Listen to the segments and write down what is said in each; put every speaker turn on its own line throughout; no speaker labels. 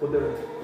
그대로.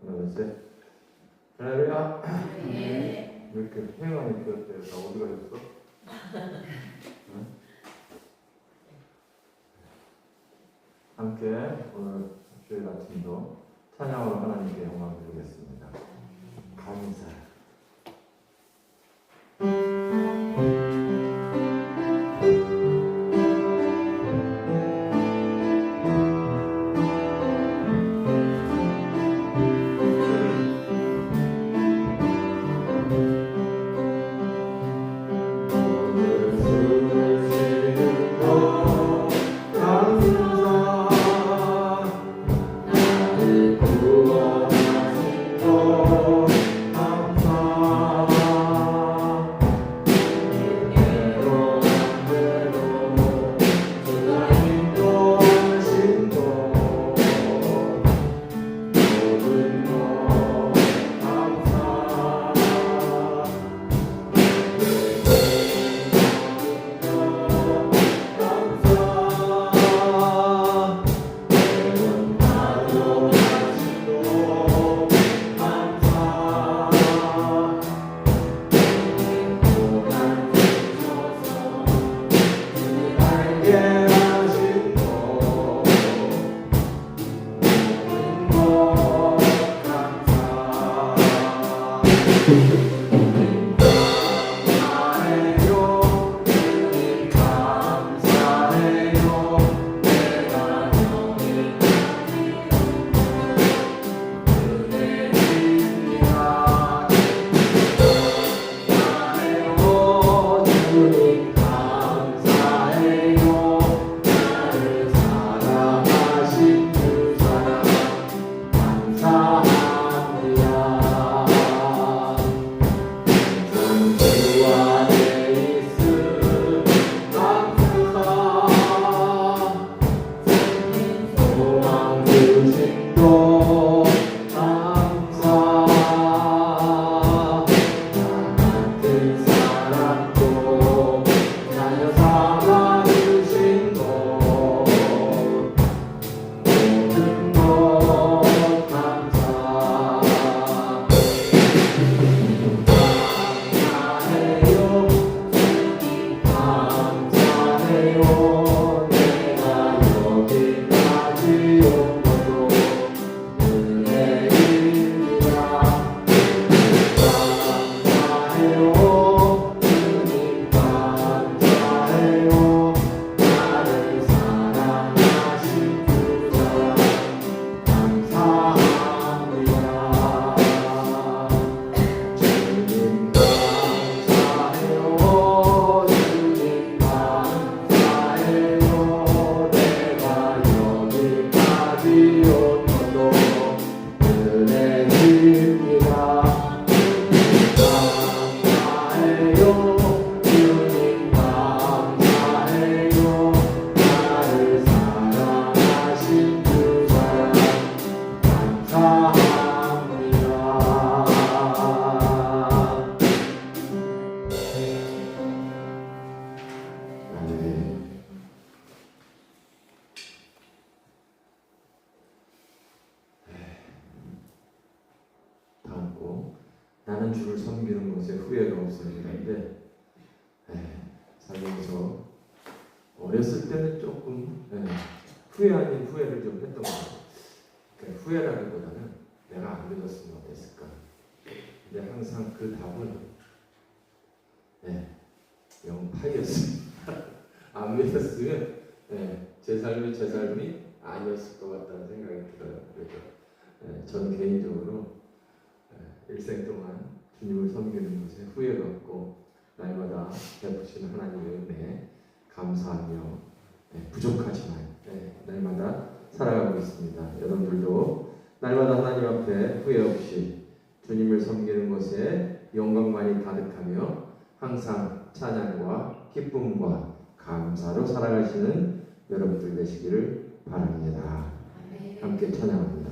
하나, 셋. 할렐루야. 네. 왜 이렇게 행함이 되었대요? 나 어디 가셨어? 응? 함께 오늘 주일 아침도 찬양으로 하나님께 영광 드리겠습니다. 감사. 나는 주를 섬기는 것에 후회가 없습니다인데 살면서 어렸을 때는 조금 후회 아닌 후회를 좀 했던 것 같아요. 그러니까 후회라기보다는 내가 안 믿었으면 어땠을까. 근데 항상 그 답은 영파이었습니다. 안 믿었으면 제 삶이 아니었을 것 같다는 생각이 들어요. 그래서 저는 개인적으로 일생 동안 주님을 섬기는 것에 후회가 없고 날마다 베푸시는 하나님의 은혜에 감사하며 부족하지만 날마다 살아가고 있습니다. 여러분들도 날마다 하나님 앞에 후회 없이 주님을 섬기는 것에 영광만이 가득하며 항상 찬양과 기쁨과 감사로 살아가시는 여러분들 되시기를 바랍니다. 함께 찬양합니다.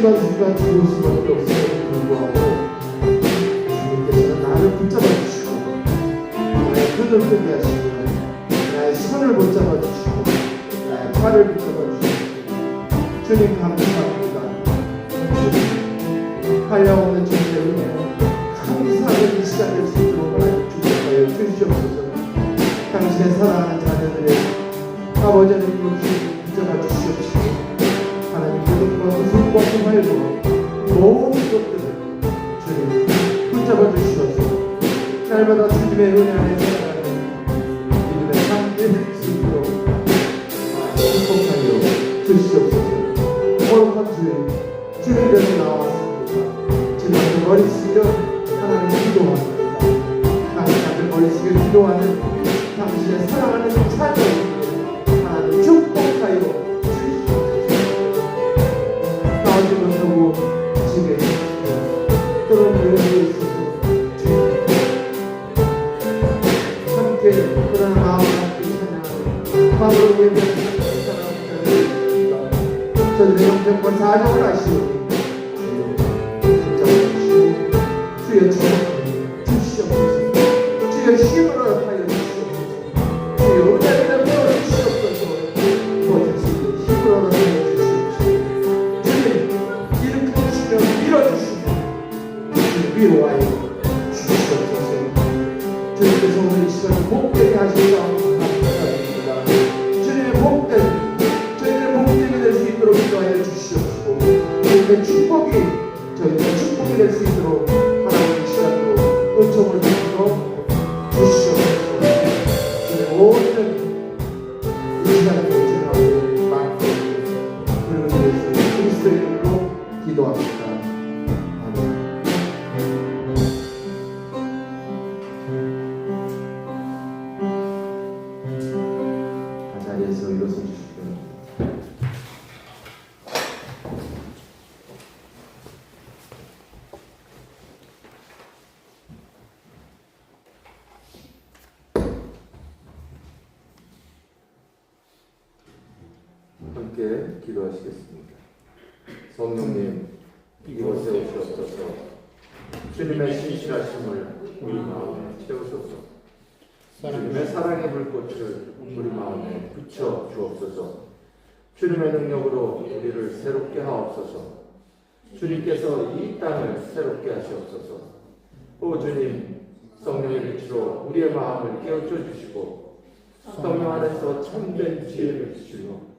순간순간 죽을 수밖에 없음에도 불구하고 주님께서는 나를 붙잡아 주시고 나의 손을 끄게 하시고 나의 손을 붙잡아 주시고 나의 팔을 붙잡아 주시고 주님 감사합니다. 주님 한량없는 주님의 은혜 감사하는 이 시간을 수 있도록 하나님 주님하여 주시옵소서. 당신의 사랑하는 자녀들의 아버지는 육신을 붙잡아 주시옵시고 하나님 모든 것을 숨과 숨하여도 모든 것들을 주님 붙잡아 주시옵소서. 날마다 주님의 은혜 안에 살아가는 믿음의 삶이 될 수 있도록 축복하여 주시옵소서. 거룩한 주님 주님께서 나왔습니다. 주님의 머리 숙여 하나님 기도합니다. 당신의 머리 숙여 기도하는 당신의 사랑하는 자녀들 하나님 축복하여 주시옵소서. 저들의 형편과 사정을 아시오니 주여 축복하여 주시옵소서. 주여 힘을 허락하여 주시옵소서. 주여 은혜를 베어 주시옵소서. 도와주시고 힘을 허락하여 주시옵소서. 주님 일으켜 주시며 밀어주시며 위로하여 주시옵소서. 주님께서 오늘 이 시간을 복되게 하시려 합니다. 주님의 저희들의 복되게 될 수 있도록 인도하여 주시옵시고 주님의 축복이 저희들의 축복이 될 수 있도록 하나님의 시간으로 은총을 주시고 주시옵소서. 주님 모든 이 시간을 주님하고 맡겨 그리고 예수 그리스도의 이름으로 기도합니다. 아멘. 자리에서 일어서 주십시오. 함께 기도하시겠습니다. 성령님 이곳에 오시옵소서. 주님의 신실하심을 우리 마음에 채우소서. 주님의 사랑의 불꽃을 우리 마음에 붙여 주옵소서. 주님의 능력으로 우리를 새롭게 하옵소서. 주님께서 이 땅을 새롭게 하시옵소서. 오 주님, 성령의 빛으로 우리의 마음을 깨우쳐 주시고 성령 안에서 참된 지혜를 주시고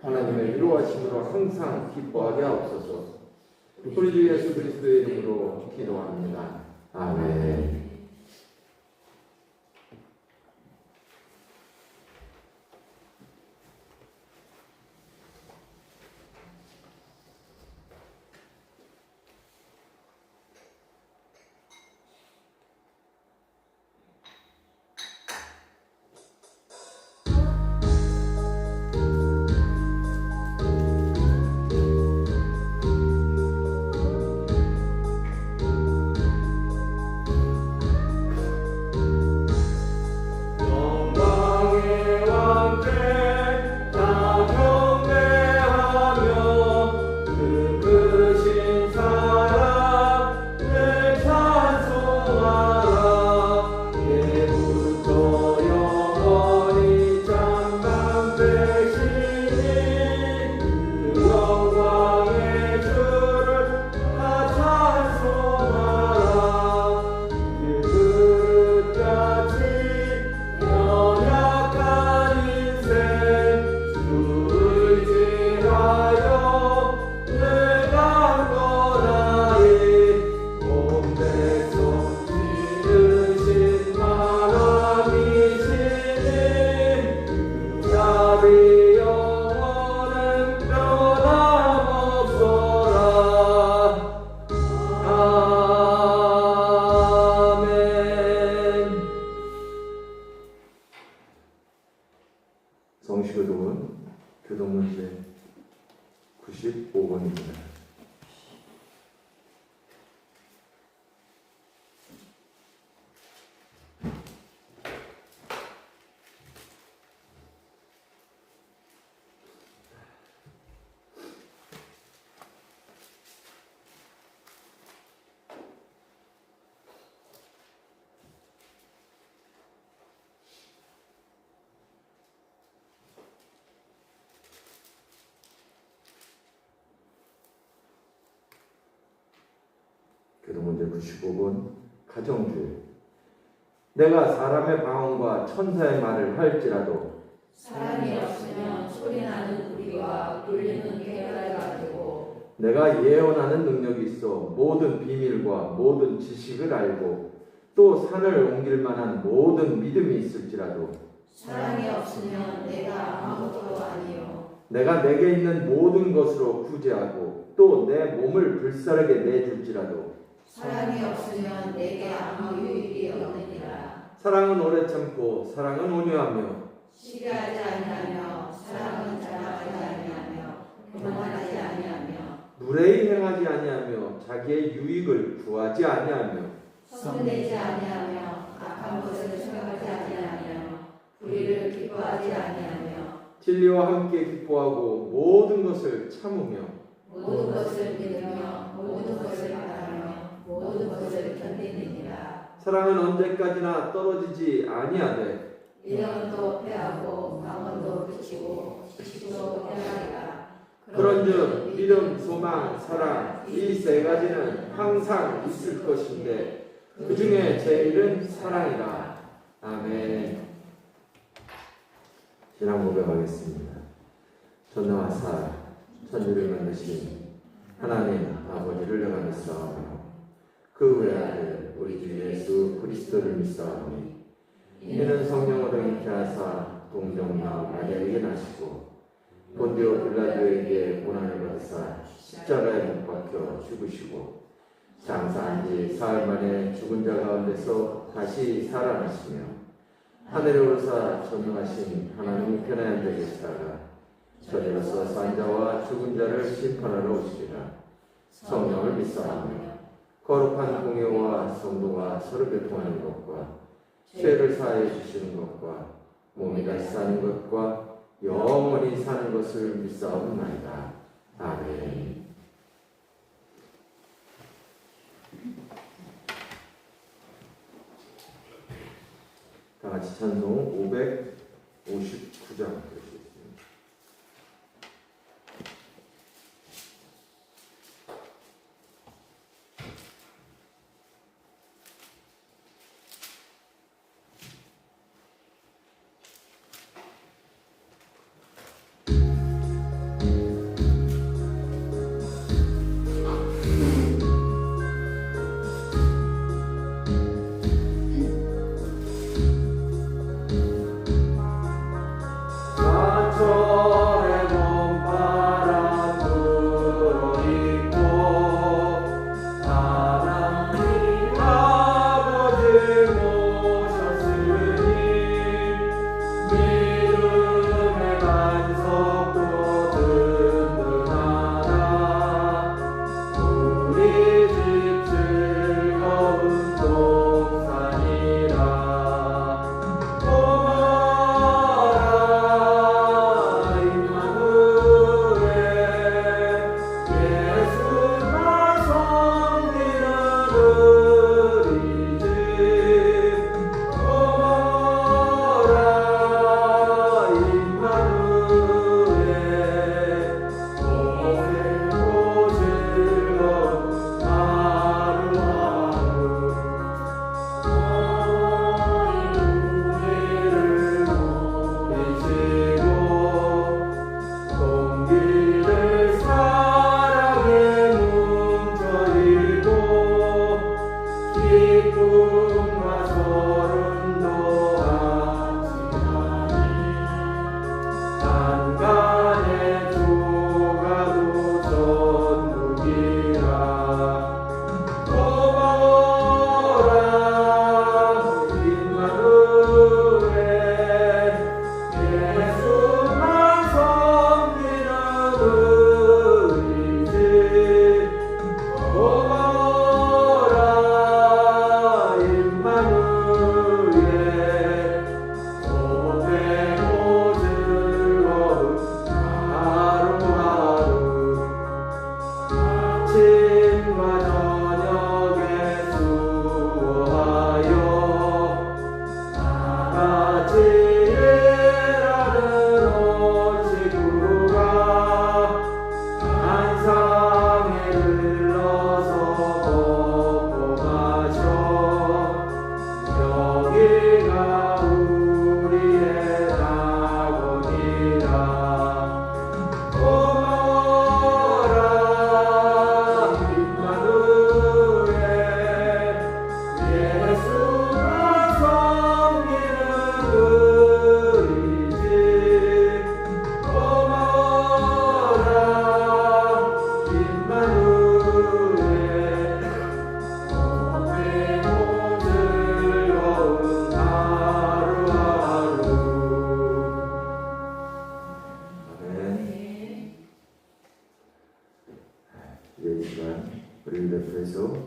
하나님의 위로하심으로 항상 기뻐하게 하옵소서. 우리 주 예수 그리스도의 이름으로 기도합니다. 아멘. 성시교독은 교독문제 95번입니다. 교독문제 95번 가정주의. 내가 사람의 방언과 천사의 말을 할지라도
사람이 없으면 소리나는 우리와 울리는 계가를 가지고
내가 예언하는 능력이 있어 모든 비밀과 모든 지식을 알고 또 산을 옮길 만한 모든 믿음이 있을지라도
사랑이 없으면 내가 아무것도 아니요
내가 내게 있는 모든 것으로 구제하고 또 내 몸을 불사르게 내줄지라도
사랑이 없으면 내게 아무 유익이 없느니라.
사랑은 오래 참고 사랑은 온유하며
시기하지 아니하며 사랑은 자랑하지 아니하며 교만하지 아니하며
무례히 행하지 아니하며 자기의 유익을 구하지 아니하며
성내지 아니하며 악한 것을 생각하지 아니하며 불의를 기뻐하지 아니하며
진리와 함께 기뻐하고 모든 것을 참으며
모든 것을 믿으며 모든 것을 바라며 모든 것을 견디느니라.
사랑은 언제까지나 떨어지지 아니하되
미련도 패하고 강원도 그치고 지식도 행하리라.
그런즉 믿음, 소망, 사랑 이 세 가지는 항상 있을 것인데 그 중에 제일은 사랑이다. 아멘. 신앙 고백하겠습니다. 전능한 사 천주를 만드신 하나님 아버지를 내가 믿사오며 그 외아들 우리 주 예수 그리스도를 믿사오니 이는 성령으로 잉태하사 동정녀 마리아에게 나시고 본디오 빌라도에게 고난을 받으사 십자가에 못 박혀 죽으시고 장사한 지 사흘 만에 죽은 자 가운데서 다시 살아나시며 하늘에 오르사 전능하신 하나님 편에 앉아 계시다가 저리로서 산 자와 죽은 자를 심판하러 오시리라. 성령을 믿사오며 거룩한 공예와 성도가 서로 교통하는 것과 죄를 사하여 주시는 것과 몸이 다시 사는 것과 영원히 사는 것을 믿사옵나이다. 아멘. 다 같이 찬송 559장 드리겠습니다.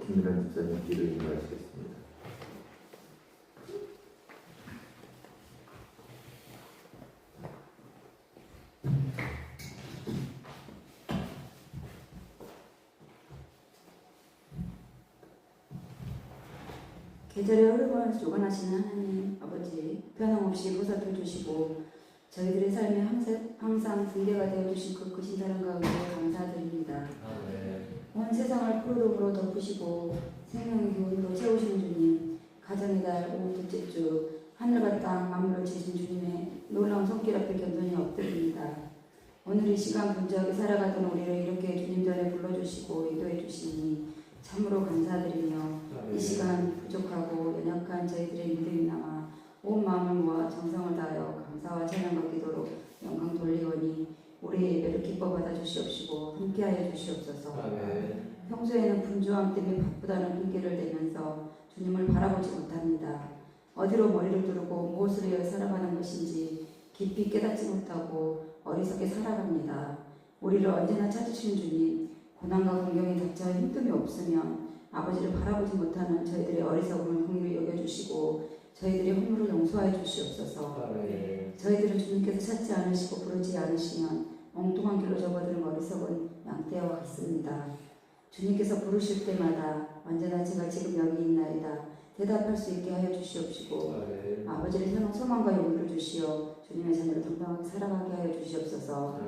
김민환 집사님 기도를 인도하시겠습니다.
계절의 흐름을 주관하시는 하나님 아버지, 변함없이 보살펴 주시고 저희들의 삶에 항상 등대가 되어주신 그 크신 사랑 가운데 감사드립니다. 온 세상을 푸르름으로 덮으시고 생명의 기운으로 채우시는 주님, 가정의 달 오후 둘째 주 하늘과 땅 만물을 지으신 주님의 놀라운 손길 앞에 겸손히 엎드립니다. 오늘 이 시간 분주하게 살아가던 우리를 이렇게 주님 전에 불러주시고 인도해 주시니 참으로 감사드리며 이 시간 부족하고 연약한 저희들의 믿음이 남아 온 마음을 모아 정성을 다하여 감사와 찬양과 기도로 영광 돌리오니 우리의 예배를 기뻐 받아 주시옵시고 함께하여 주시옵소서. 평소에는 분주함 때문에 바쁘다는 핑계를 대면서 주님을 바라보지 못합니다. 어디로 머리를 두르고 무엇을 위해 살아가는 것인지 깊이 깨닫지 못하고 어리석게 살아갑니다. 우리를 언제나 찾으시는 주님, 고난과 공경이 닥쳐 힘듦이 없으면 아버지를 바라보지 못하는 저희들의 어리석음을 긍휼히 여겨주시고 저희들의 허물을 용서하여 주시옵소서. 저희들은 주님께서 찾지 않으시고 부르지 않으시면 엉뚱한 길로 접어드는 어리석은 양떼와 같습니다. 주님께서 부르실 때마다 언제나 제가 지금 여기 있나이다 대답할 수 있게 하여 주시옵시고 아버지를 향한 소망과 용기를 주시어 주님의 자녀를 당당하게 살아가게 하여 주시옵소서.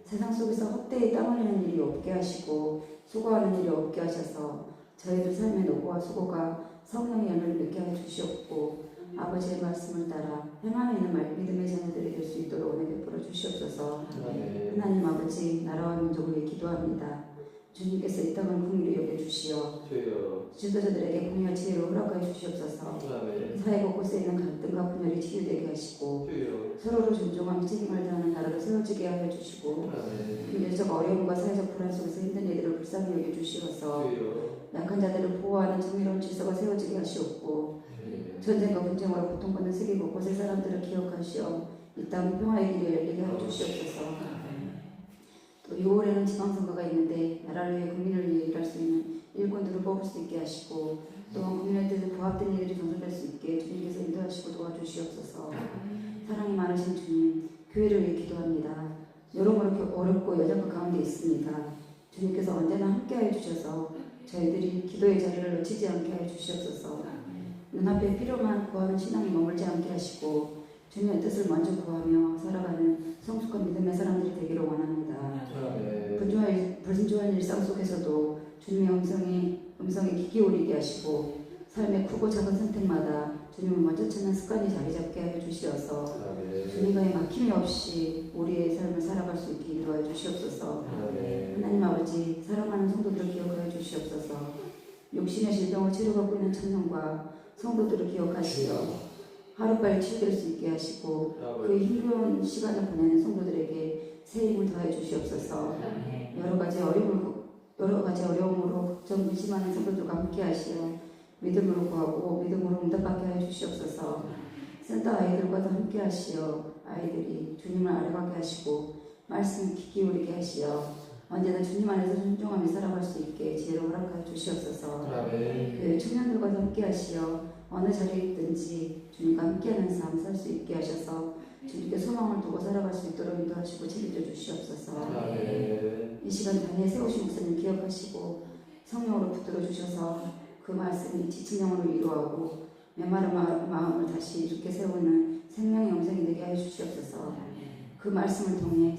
세상 속에서 헛되이 땀 흘리는 일이 없게 하시고 수고하는 일이 없게 하셔서 저희들 삶의 노고와 수고가 성령의 열매를 맺게 하여 주시옵고 아버지의 말씀을 따라 행함에 있는 믿음의 자녀들이 될 수 있도록 은혜 베풀어 주시옵소서. 하나님 아버지, 나라와 민족을 위해 기도합니다. 주님께서 이 땅을 긍휼히 여겨주시어 지도자들에게 공의와 지혜로 허락하여 주시옵소서. 사회 곳곳에 있는 갈등과 분열이 치유되게 하시고 서로를 존중하며 책임을 다하는 나라를 세워지게 하여 주시고 경제적 어려움과 사회적 불안 속에서 힘든 이들을 불쌍히 여겨주시어서 약한 자들을 보호하는 정의로운 질서가 세워지게 하시옵고 전쟁과 분쟁으로 고통받는 세계 곳곳의 사람들을 기억하시어 이 땅 평화의 길이 열리게 하여 주시옵소서. 또 6월에는 지방선거가 있는데 나라를 위해 국민을 위해 일할 수 있는 일꾼들을 뽑을 수 있게 하시고 또한 국민의 뜻에 부합된 일들이 전달될 수 있게 주님께서 인도하시고 도와주시옵소서. 사랑이 많으신 주님, 교회를 위해 기도합니다. 여러모로 어렵고 여정과 가운데 있습니다. 주님께서 언제나 함께하여 주셔서 저희들이 기도의 자리를 놓치지 않게 하여 주시옵소서. 눈앞에 필요만 구하는 신앙이 머물지 않게 하시고 주님의 뜻을 먼저 구하며 살아가는 성숙한 믿음의 사람들이 되기를 원합니다. 불순종한 일상 속에서도 주님의 음성에 귀 기울이게 하시고 삶의 크고 작은 선택마다 주님을 먼저 찾는 습관이 자리 잡게 하여 주시어서 주님과의 막힘이 없이 우리의 삶을 살아갈 수 있게 인도하여 주시옵소서. 하나님 아버지, 사랑하는 성도들을 기억하여 주시옵소서. 육신의 질병을 치료받고 있는 청년과 성도들을 기억하시어 하루빨리 치유될 수 있게 하시고 그의 힘겨운 시간을 보내는 성도들에게 새 힘을 더해 주시옵소서. 여러 가지 어려움으로 걱정 의심하는 성도들과 함께 하시어 믿음으로 구하고 믿음으로 응답받게 하여 주시옵소서. 센터 아이들과도 함께 하시어 아이들이 주님을 알아가게 하시고 말씀을 귀 기울이게 하시어 언제나 주님 안에서 순종하며 살아갈 수 있게 지혜로 허락하여 주시옵소서. 그 청년들과도 함께 하시어 어느 자리에 있든지 주님과 함께하는 삶 살 수 있게 하셔서 주님께 소망을 두고 살아갈 수 있도록 인도하시고 책임져 주시옵소서. 이 시간 단위에 세우신 목사님 기억하시고 성령으로 붙들어 주셔서 그 말씀이 지친 영혼을 위로하고 메마른 마음을 다시 이렇게 세우는 생명의 영생이 되게 하여 주시옵소서. 그 말씀을 통해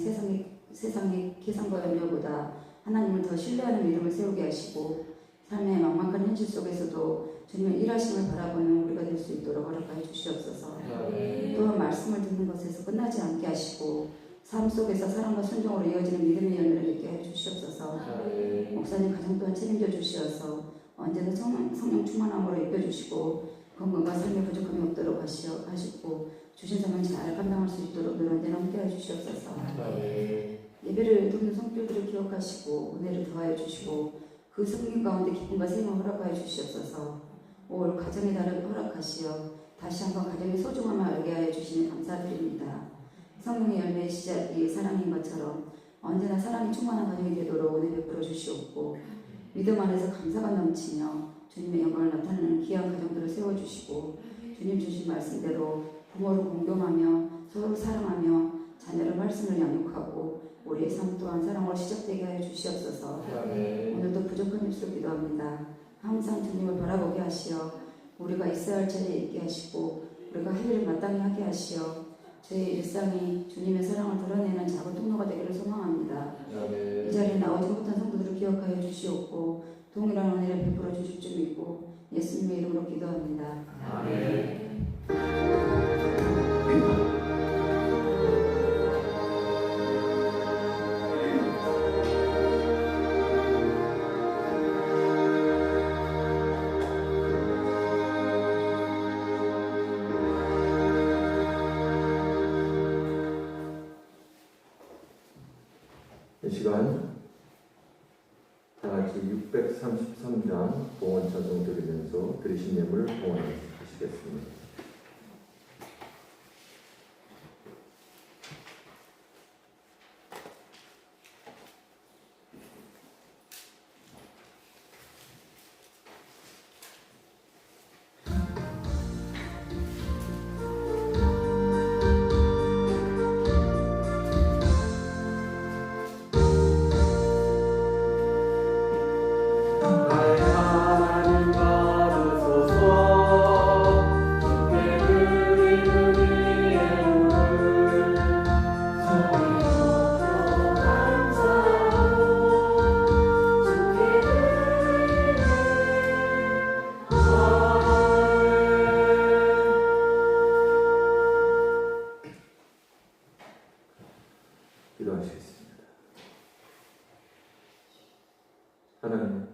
세상의 계산과 염려보다 하나님을 더 신뢰하는 믿음을 세우게 하시고 삶의 막막한 현실 속에서도 주님의 일하심을 바라보는 우리가 될 수 있도록 허락하여 주시옵소서. 또한 말씀을 듣는 것에서 끝나지 않게 하시고 삶 속에서 사랑과 순종으로 이어지는 믿음의 열매를 맺게 해 주시옵소서. 목사님 가정 또한 책임져 주시어서 언제나 성령 충만함으로 입혀주시고 건강과 삶의 부족함이 없도록 하시고 주신 사명 잘 감당할 수 있도록 늘 언제나 함께해 주시옵소서. 예배를 돕는 성도들을 기억하시고 은혜를 더하여 주시고 그 성령 가운데 기쁨과 생명을 허락하여 주시옵소서. 올 가정의 달을 허락하시어 다시 한번 가정의 소중함을 알게 하여 주시니 감사드립니다. 성령의 열매의 시작이 사랑인 것처럼 언제나 사랑이 충만한 가정이 되도록 은혜 베풀어 주시옵고 믿음 안에서 감사가 넘치며 주님의 영광을 나타내는 귀한 가정들을 세워주시고 주님 주신 말씀대로 부모를 공경하며 서로 사랑하며 자녀를 말씀을 양육하고 우리의 삶 또한 사랑으로 시작되게 하여 주시옵소서. 오늘도 부족한 입술 기도합니다. 항상 주님을 바라보게 하시어 우리가 있어야 할 자리에 있게 하시고 우리가 할 일을 마땅히 하게 하시어 저희 일상이 주님의 사랑을 드러내는 작은 통로가 되기를 소망합니다. 이 자리에 나오지 못한 성도들을 기억하여 주시옵고 동일한 은혜를 베풀어 주실 줄 믿고 예수님의 이름으로 기도합니다.
아멘. 이 시간 다 같이 633장 봉헌 찬송 드리면서 드리신 예물 봉헌하시겠습니다. 기도하시겠습니다. 하나님,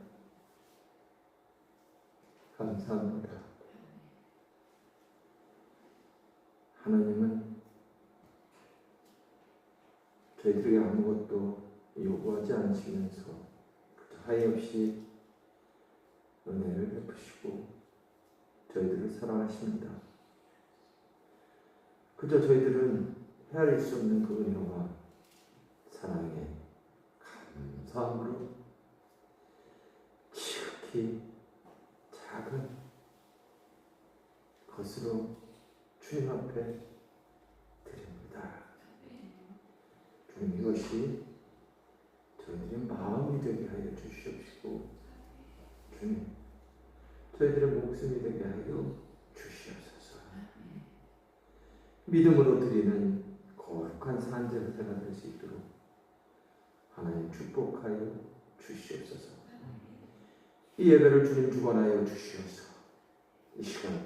감사합니다. 하나님은 저희들에게 아무것도 요구하지 않으시면서 하이 없이 은혜를 베푸시고 저희들을 사랑하십니다. 그저 저희들은 헤아릴 수 없는 그 은혜와 사랑에 감사함으로 지극히 작은 것으로 주님 앞에 드립니다. 주님, 이것이 저희들의 마음이 되게 하여 주시옵시고 주님, 저희들의 목숨이 되게 하여 주시옵소서. 믿음으로 드리는 거룩한 산제사가 될 수 있도록 하나님 축복하여 주시옵소서. 이 예배를 주님 주관하여 주시옵소서. 이 시간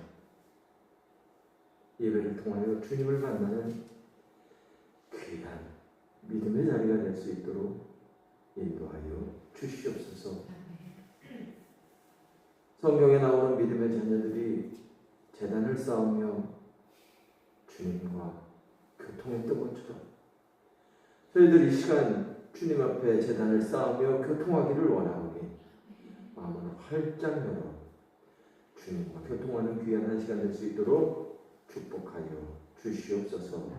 예배를 통하여 주님을 만나는 귀한 믿음의 자리가 될 수 있도록 인도하여 주시옵소서. 성경에 나오는 믿음의 자녀들이 제단을 쌓으며 주님과 교통했던 것처럼 저희들 이 시간 주님 앞에 제단을 쌓으며 교통하기를 원하오니 마음을 활짝 열어 주님과 교통하는 귀한 한 시간 될 수 있도록 축복하여 주시옵소서.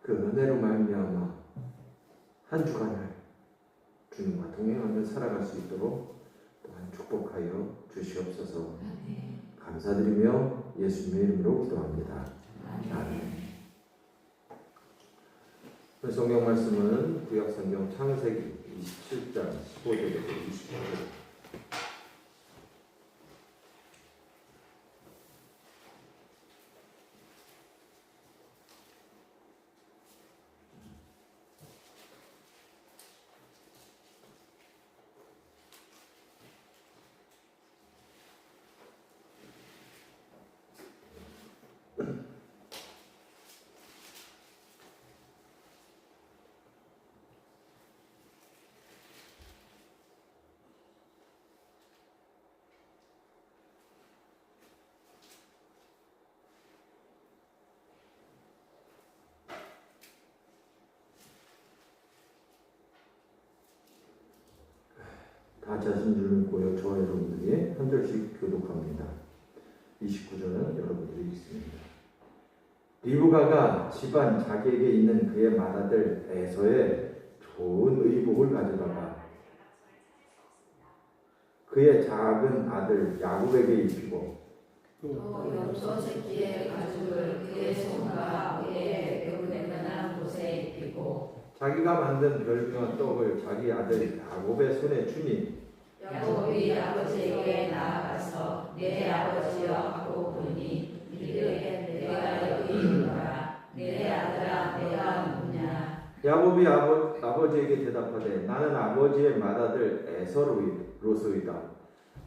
그 은혜로 말미암아 한 주간을 주님과 동행하며 살아갈 수 있도록 또한 축복하여 주시옵소서. 감사드리며 예수님의 이름으로 기도합니다. 아멘. 성경 말씀은 구약 성경 창세기 27장 15절에서 20절. 다 자신 줄을 믿고요. 저와 여러분들이 한 절씩 교독합니다. 29절은 여러분들이 읽습니다. 리브가가 집안 자기에게 있는 그의 맏아들 에서의 좋은 의복을 가져다가 그의 작은 아들 야곱에게 입히고
또 염소 새끼의 가죽을 그의 손과 그의 배분에 만한 곳에 입히고
자기가 만든 별과 떡을 자기 아들 야곱의 손에 주니
야곱이 아버지에게 나아가서 내 아버지여 하고 부르니 이르되 내가 여기 있노라. 내 아들아 내가 누구냐.
야곱이 아버지에게 대답하되 나는 아버지의 맏아들 에서로소이다.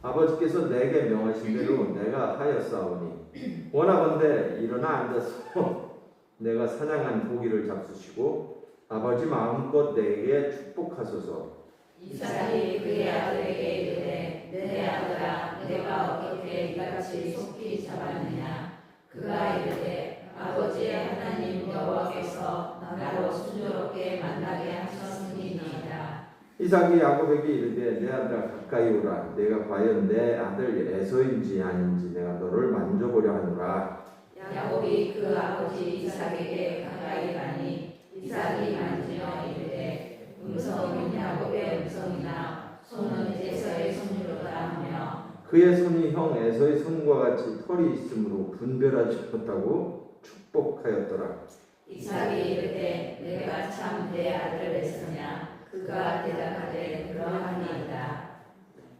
아버지께서 내게 명하신 대로 내가 하였사오니 원하건대 일어나 앉아서 내가 사냥한 고기를 잡수시고 아버지 마음껏 내게 축복하소서.
이삭이 그의 아들에게 이르되 내 아들아 내가 어떻게 이같이 속히 잡았느냐. 그가 이르되 아버지의 하나님 여호와께서 나로 순조롭게 만나게 하셨음이니이다.
이삭이 야곱에게 이르되 내 아들아 가까이 오라. 내가 과연 내 아들 에서인지 아닌지 내가 너를 만져보려 하노라.
야곱이 그 아버지 이삭에게 가까이 가니 이삭이 만지며 이르되 음성은 야곱의 음성이나 손은 에서의 손으로다 하며
그의 손이 형 에서의 손과 같이 털이 있으므로 분별하지 못하고 축복하였더라.
이삭이 이르되 내가 참 내 아들 에서냐. 그가 대답하되 그러하니이다.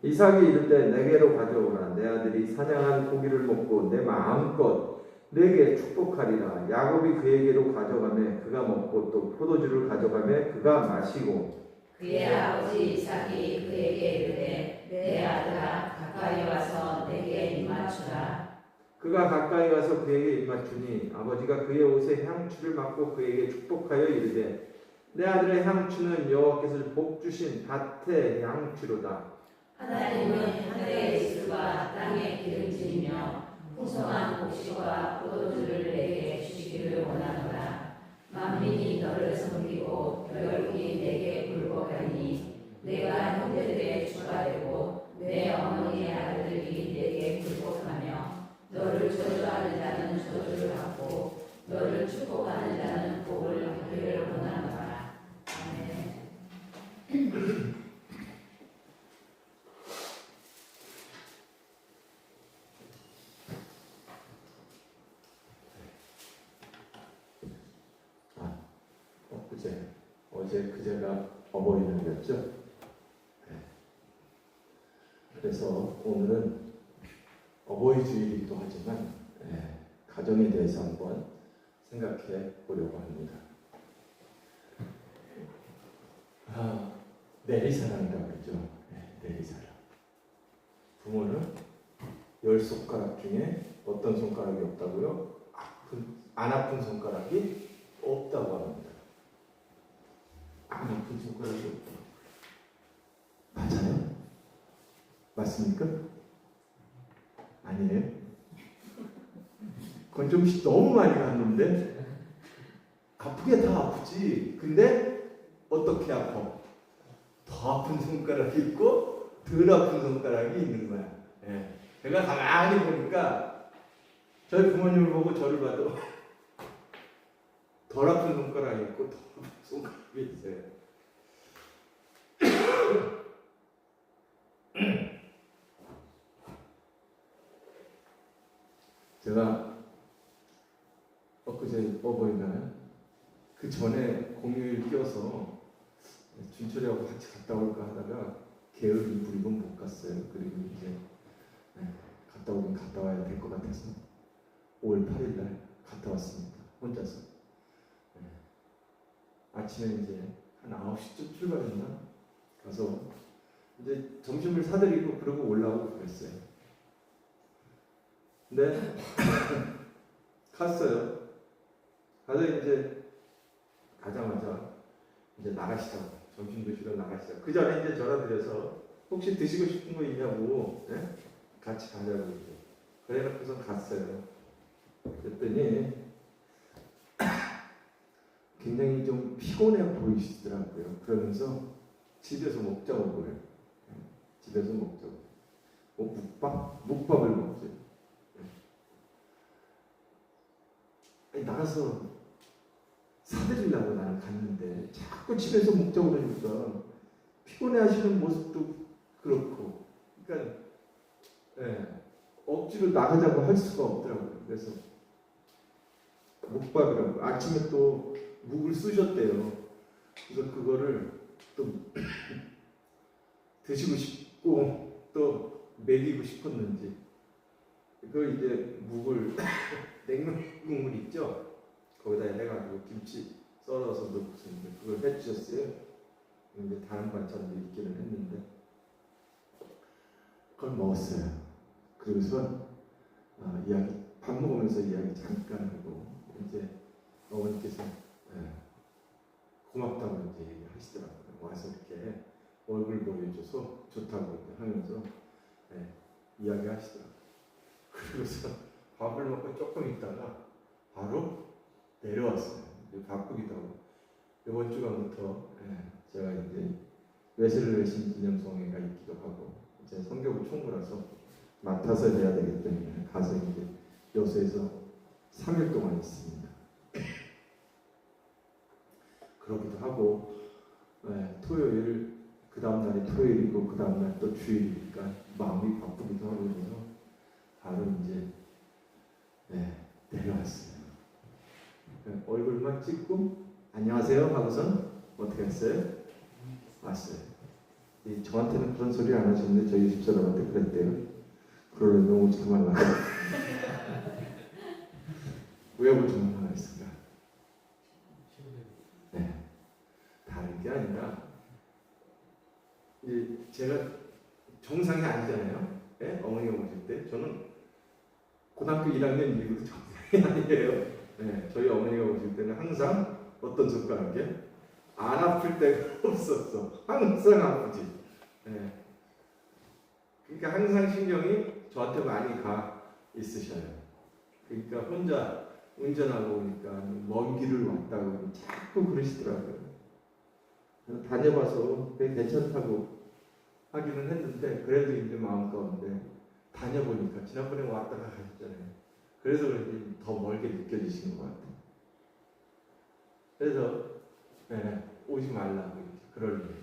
이삭이 이르되 내게로 가져오라. 내 아들이 사냥한 고기를 먹고 내 마음껏 내게 축복하리라. 야곱이 그에게로 가져가매 그가 먹고 또 포도주를 가져가매 그가 마시고
그의 아버지 이삭이 그에게 이르되 내 아들아 가까이 와서 내게 입맞추라.
그가 가까이 와서 그에게 입맞추니 아버지가 그의 옷에 향추를 맡고 그에게 축복하여 이르되 내 아들의 향추는 여호와께서 복 주신 밭의 향추로다.
하나님은 하늘의 이슬과 땅의 기름짐이며 풍성한 곡식과 포도주를 내게 주시기를 원하노라. 만민이 너를 섬기고 결국이 내게 굴복하니 내가 형제들의 주가 되고 내 어머니의 아들들이 내게 굴복하며 너를 저주하는 자는 저주를 받고 너를 축복하는 자는 복을 받기를 원하노라. 아멘.
어제 그제가 어버이날이었죠. 네. 그래서 오늘은 어버이 주일이기도 하지만 가정에 대해서 한번 생각해 보려고 합니다. 내리사랑이라고 그러죠. 내리사랑. 부모는 10손가락 중에 어떤 손가락이 없다고요? 안 아픈 손가락이 없다고 합니다. 안 아픈 손가락이 없다. 맞아요? 맞습니까? 아니에요? 그건 좀 너무 많이 갔는데 아프게 다 아프지. 근데 어떻게 아파? 더 아픈 손가락이 있고 덜 아픈 손가락이 있는 거야. 제가 가만히 보니까 저희 부모님을 보고 저를 봐도 덜 아픈 손가락이 있고 더 아픈 손가락이 있어요. 제가 엊그제 어버이날 그 전에 공휴일 껴서 준철이하고 같이 갔다 올까 하다가 게으름 부리고 못 갔어요. 그리고 이제 갔다 오긴 갔다 와야 될 것 같아서 5월 8일 날 갔다 왔습니다. 혼자서. 아침에 이제 한 9시쯤 출발했나? 가서 이제 점심을 사드리고 그러고 올라오고 그랬어요. 근데 갔어요. 가서 이제 가자마자 이제 나가시자고. 점심 드시러 나가시자고. 그 전에 이제 전화드려서 혹시 드시고 싶은 거 있냐고 같이 가자고 이제. 그래놓고서 갔어요. 그랬더니 굉장히 좀 피곤해 보이시더라고요. 그러면서 집에서 먹자고 그래요. 집에서 먹자고. 묵밥을 먹죠. 나가서 사드리려고 나는 갔는데 자꾸 집에서 먹자고 그러니까 피곤해하시는 모습도 그렇고, 그러니까 억지로 나가자고 할 수가 없더라고요. 그래서 묵밥이라고 아침에 또 묵을 쓰셨대요. 그래서 그거를 또 드시고 싶고 꼭 또 먹이고 싶었는지 그 이제 묵을 냉면 국물 있죠? 거기다 해가지고 김치 썰어서 넣고 그걸 해주셨어요. 이제 다른 반찬도 있기는 했는데 그걸 먹었어요. 그리고서 이야기 밥 먹으면서 이야기 잠깐 하고 이제 어머니께서 고맙다고 이제 얘기하시더라고요. 와서 이렇게 얼굴 보여줘서 좋다고 하면서 이야기하시더라고요. 그리고서 밥을 먹고 조금 있다가 바로 내려왔어요. 이제 바쁘기도 하고 이번 주간부터 제가 이제 웨슬리 외신 기념성회가 있기도 하고 이제 성교부 총무라서 맡아서 해야 되기 때문에 가서 이제 여수에서 3일 동안 있습니다. 그러기도 하고 토요일 그 다음 날이 토요일이고 그 다음 날 또 주일이니까 마음이 바쁘기도 하고 그래서 바로 이제 내려왔어요. 얼굴만 찍고 안녕하세요 하고선 어떻게 했어요? 왔어요. 저한테는 그런 소리 안 하셨는데 저희 집사람한테 그랬대요. 그러려면 오지 그만 나가. 왜 오지 그만 나가 있을까? 다른 게 아니라 제가 정상이 아니잖아요. 어머니가 오실 때 저는 고등학교 1학년 이후로 정상이 아니에요. 저희 어머니가 오실 때는 항상 어떤 젓가락에 안 아플 때가 없었어. 항상 아프지. 그러니까 항상 신경이 저한테 많이 가 있으셔요. 그러니까 혼자 운전하고 오니까 먼 길을 왔다고 자꾸 그러시더라고요. 다녀봐서 괜찮다고 하기는 했는데 그래도 이제 마음 가운데 다녀보니까 지난번에 왔다가 가셨잖아요. 그래서 그런지 더 멀게 느껴지시는 것 같아요. 그래서 오지 말라고 이렇게 그럴 일.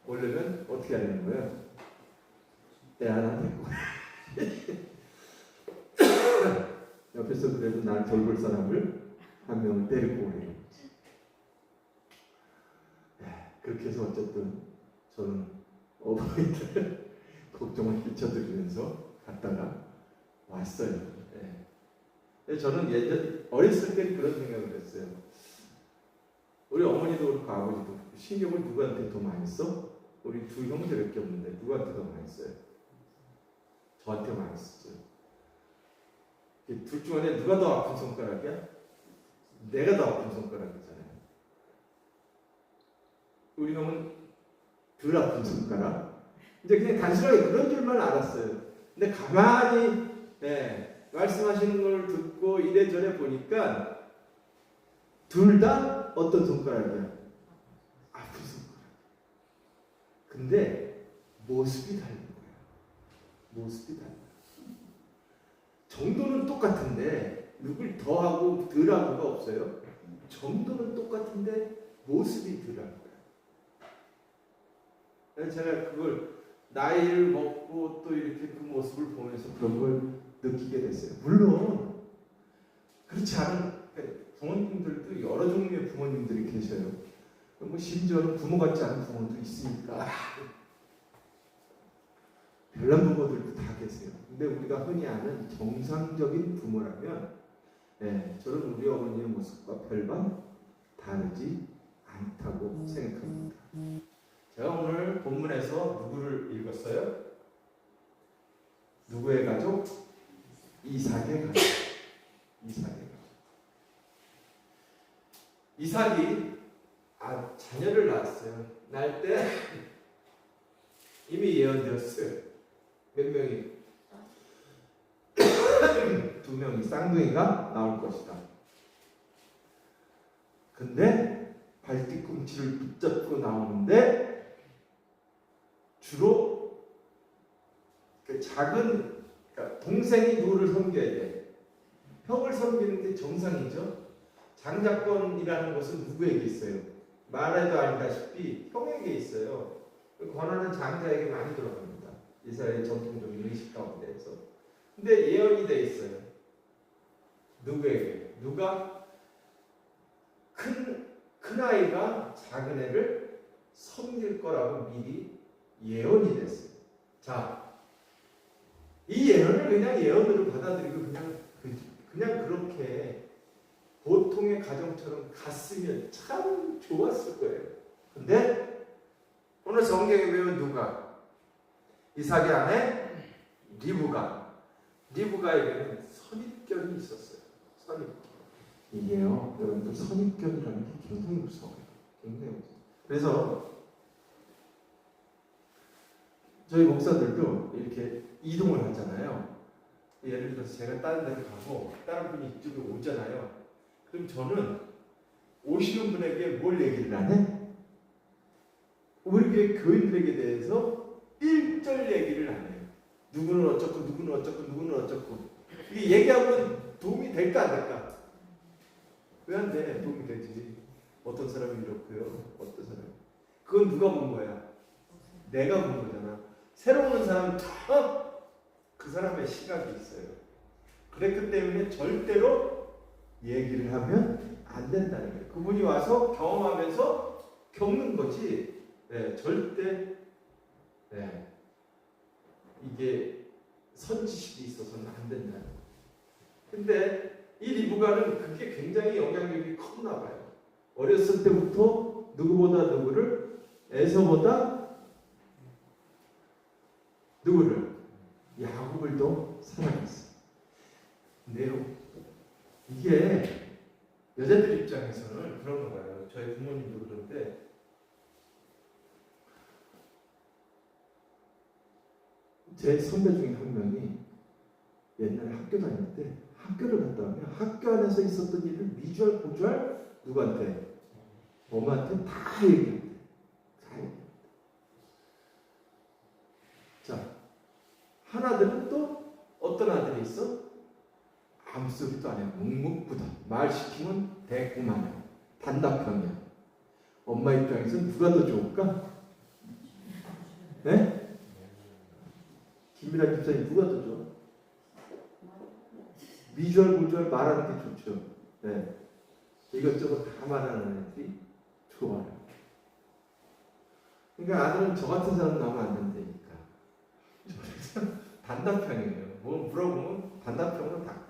오려면 어떻게 해야 되는 거예요? 애 하나 데리고 옆에서 그래도 날 돌볼 사람을 한 명을 데리고 오래요. 그렇게 해서 어쨌든 저는 어머니들 걱정을 끼쳐드리면서 갔다가 왔어요. 저는 예전 어렸을 때 그런 생각을 했어요. 우리 어머니도 그렇고 아버지도 그렇고 신경을 누구한테 더 많이 써? 우리 두 형제밖에 없는데 누구한테 더 많이 써요? 저한테 많이 쓰죠. 둘 중 안에 누가 더 아픈 손가락이야? 내가 더 아픈 손가락이잖아요. 우리 놈은 덜 아픈 손가락. 이제 그냥 단순하게 그런 줄만 알았어요. 근데 가만히 말씀하시는 걸 듣고 이래저래 보니까 둘 다 어떤 손가락이야? 아픈 손가락. 근데 모습이 다른 거야. 모습이 달라. 정도는 똑같은데 누굴 더하고 덜하고가 없어요. 정도는 똑같은데 모습이 덜한 거야. 제가 그걸 나이를 먹고 또 이렇게 그 모습을 보면서 그런 걸 느끼게 됐어요. 물론 그렇지 않은 부모님들도 여러 종류의 부모님들이 계셔요. 뭐 심지어는 부모 같지 않은 부모도 있으니까 별난 부모들도 다 계세요. 근데 우리가 흔히 아는 정상적인 부모라면 저는 우리 어머니의 모습과 별반 다르지 않다고 생각합니다. 제가 오늘 본문에서 누구를 읽었어요? 누구의 가족? 이삭의 가족. 이삭의 가족. 이삭이 자녀를 낳았어요. 낳을 때 이미 예언되었어요. 몇 명이? 2명이 쌍둥이가 나올 것이다. 근데 발뒤꿈치를 붙잡고 나오는데 주로 작은 동생이 누구를 섬겨야 돼? 형을 섬기는 게 정상이죠. 장자권이라는 것은 누구에게 있어요? 말해도 알다시피 형에게 있어요. 권한은 장자에게 많이 들어갑니다. 이스라엘 전통적인 의식 가운데에서. 근데 예언이 돼 있어요. 누구에게? 누가 큰 아이가 작은 애를 섬길 거라고 미리 예언이 됐어요.
자, 이 예언을 그냥 예언으로 받아들이고 그냥 그렇게 보통의 가정처럼 갔으면 참 좋았을 거예요. 근데 오늘 성경에 배운 누가? 이삭의 아내 리브가에게는 선입견이 있었어요. 선입견. 이게요, 여러분들 선입견이라는 게 굉장히 무서워요. 굉장히 무서워요. 그래서 저희 목사들도 이렇게 이동을 하잖아요. 예를 들어서 제가 다른 데를 가고 다른 분이 이쪽에 오잖아요. 그럼 저는 오시는 분에게 뭘 얘기를 안 해? 우리 교회 교인들에게 대해서 1절 얘기를 안 해요. 누구는 어쩌고 누구는 어쩌고 누구는 어쩌고. 이게 얘기하면 도움이 될까 안 될까? 왜 안 돼? 도움이 되지. 어떤 사람이 이렇고요. 어떤 사람이. 그건 누가 본 거야? 내가 본 거잖아. 새로 오는 사람은 다 그 사람의 시각이 있어요. 그랬기 때문에 절대로 얘기를 하면 안 된다는 거예요. 그분이 와서 경험하면서 겪는 거지. 네, 절대 네, 이게 선지식이 있어서는 안 된다. 근데 이 리브가는 그게 굉장히 영향력이 컸나 봐요. 어렸을 때부터 누구보다 누구를 에서보다 누구를 야곱을 더 사랑했어요. 근데요, 이게 여자들 입장에서는 그런 거예요. 저희 부모님도 그런데 제 선배 중에 한 명이 옛날에 학교 다닐 때 학교를 갔다 오면 학교 안에서 있었던 일을 미주알 고주알 누구한테? 엄마한테 다 얘기한대. 다 얘기한대. 자, 한 아들은 또 어떤 아들이 있어? 아무 소리도 안 해. 묵묵부답. 말 시키면 대꾸만 해. 단답형이야. 엄마 입장에서 누가 더 좋을까? 네? 김미란 집사님 누가 더 좋아? 미주얼 고주얼 말하는 게 좋죠. 네. 이것저것 다 말하는 애들이 좋아요. 그러니까 아들은 저 같은 사람 나오면 안 된다니까. 단답형이에요. 뭐 물어보면 단답형으로 다.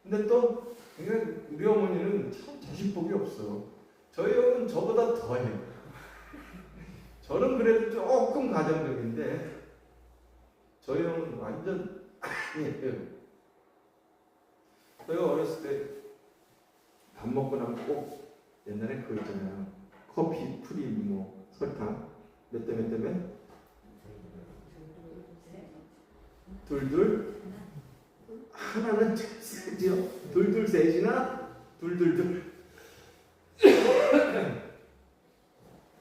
근데 또 그러니까 우리 어머니는 참 자식복이 없어. 저희 형은 저보다 더해요. 저는 그래도 조금 가정적인데 저희 형은 완전 아니에요. 저희가 어렸을 때 밥 먹고 나면 꼭 옛날에 그거 있잖아요. 커피, 프림, 뭐 설탕 몇 대 몇 대 몇? 둘둘 하나는 세지요. 둘둘 셋이나 둘둘둘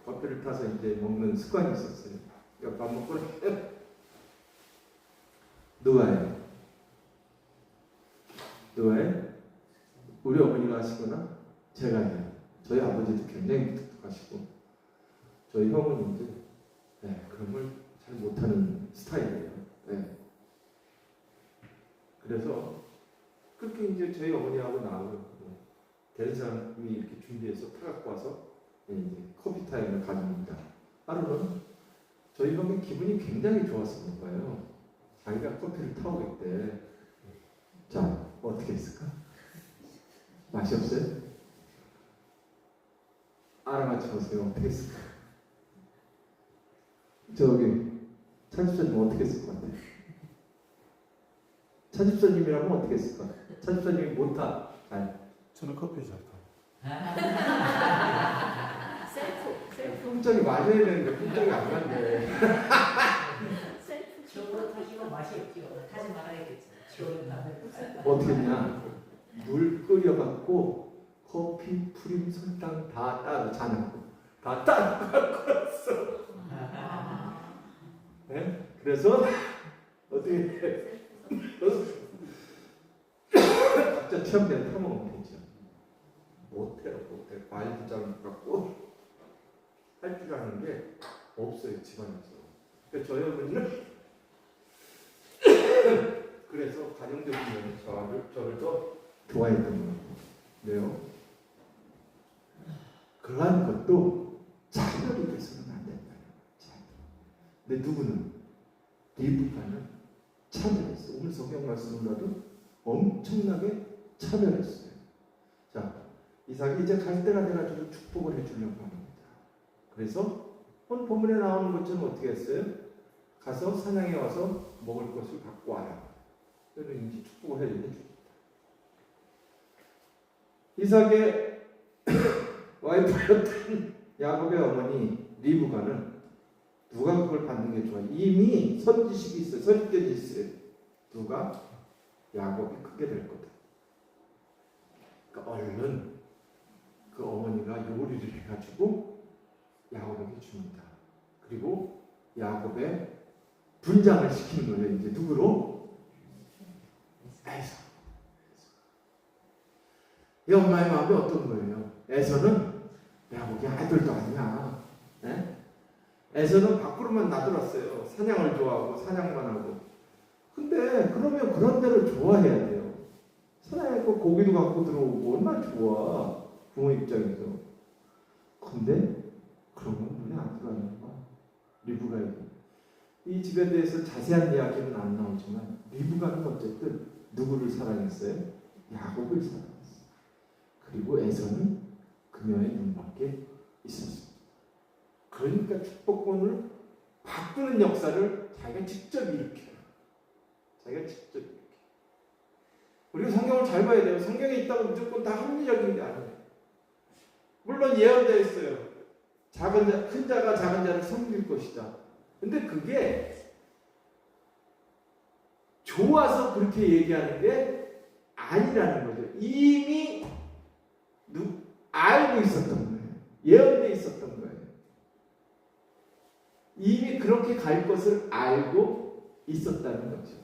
커피를 타서 이제 먹는 습관이 있었어요. 그러니까 밥 먹고 누가 해요? 누가 해? 우리 어머니가 하시거나 제가 해요. 저희 아버지도 굉장히 무뚝뚝하시고 저희 형은 이제 그런 걸 잘 못하는 스타일이에요. 네. 그래서 그렇게 이제 저희 어머니하고 나하고 되는 사람이 이렇게 준비해서 타갖고 와서 이제 커피 타임을 가집니다. 하루는 저희 형의 기분이 굉장히 좋았었던 거예요. 자기가 커피를 타오겠대. 자, 어떻게 했을까? 맛이 없어요? 알아맞혀 보세요. 어떻게 했을까? 저기 차집사님 어떻게 했을 것 같아요? 차집사님이라면 어떻게 했을까? 차집사님이 못 타.
저는 커피 잘 타.
셀프.
품장이 맞아야 되는데 품장이 안 간대.
셀프. 저거 타시면 맛이 없죠. 타지 말아야겠지.
어떻게 했냐? 물 끓여갖고 커피, 프림, 설탕 다 따로 잔하고 다 따로 끓였어. 네? 그래서 어떻게 해? 각자 취향대로 타먹으면 되죠. 못해요. 과일도 잘 못 갖고 할 줄 아는 게 없어요. 집안에서. 그러니까 저희 어머니는 그래서 가정적인 면에서 저를 더 좋아했던 거예요. 왜요? 그러한 것도 차별이 돼서는 안 된다. 근데 누구는 리브가는 차별했어요. 오늘 성경 말씀을 봐도 엄청나게 차별했어요. 자, 이삭이 이제 갈 때가 돼가지고 축복을 해주려고 합니다. 그래서 오늘 본문에 나오는 것처럼 어떻게 했어요? 가서 사냥에 와서 먹을 것을 갖고 와라. 그러면 이제 축복을 해줍니다. 이삭의 와이프였던 야곱의 어머니 리브가는 누가 그걸 받는 게 좋아? 이미 선지식이 있어요. 선지견이 있어요. 누가? 야곱이 크게 될 거다. 그러니까 얼른 그 어머니가 요리를 해가지고 야곱에게 줍니다. 그리고 야곱의 분장을 시키는 거예요. 이제 누구로? 에서. 이 엄마의 마음이 어떤 거예요? 에서는 야곱이 아들도 아니야. 네? 에서는 밖으로만 나돌았어요. 사냥을 좋아하고 사냥만 하고. 근데 그러면 그런 데를 좋아해야 돼요. 사냥해서 고기도 갖고 들어오고 얼마나 좋아. 부모 입장에서. 근데 그런 건 눈에 안 들어가는 거야. 리브가에게. 이 집에 대해서 자세한 이야기는 안 나오지만 리브가는 어쨌든 누구를 사랑했어요? 야곱을 사랑했어요. 그리고 에서는 그녀의 눈밖에 있었습니다. 그러니까 축복권을 바꾸는 역사를 자기가 직접 일으켜요. 자기가 직접 일으켜요. 우리가 성경을 잘 봐야 돼요. 성경에 있다고 무조건 다 합리적인 게 아니에요. 물론 예언되어 있어요. 큰 자가 작은 자를 섬길 것이다. 근데 그게 좋아서 그렇게 얘기하는 게 아니라는 거죠. 이미 알고 있었던 거예요. 예언되어 있었던 거예요. 이미 그렇게 갈 것을 알고 있었다는 거죠.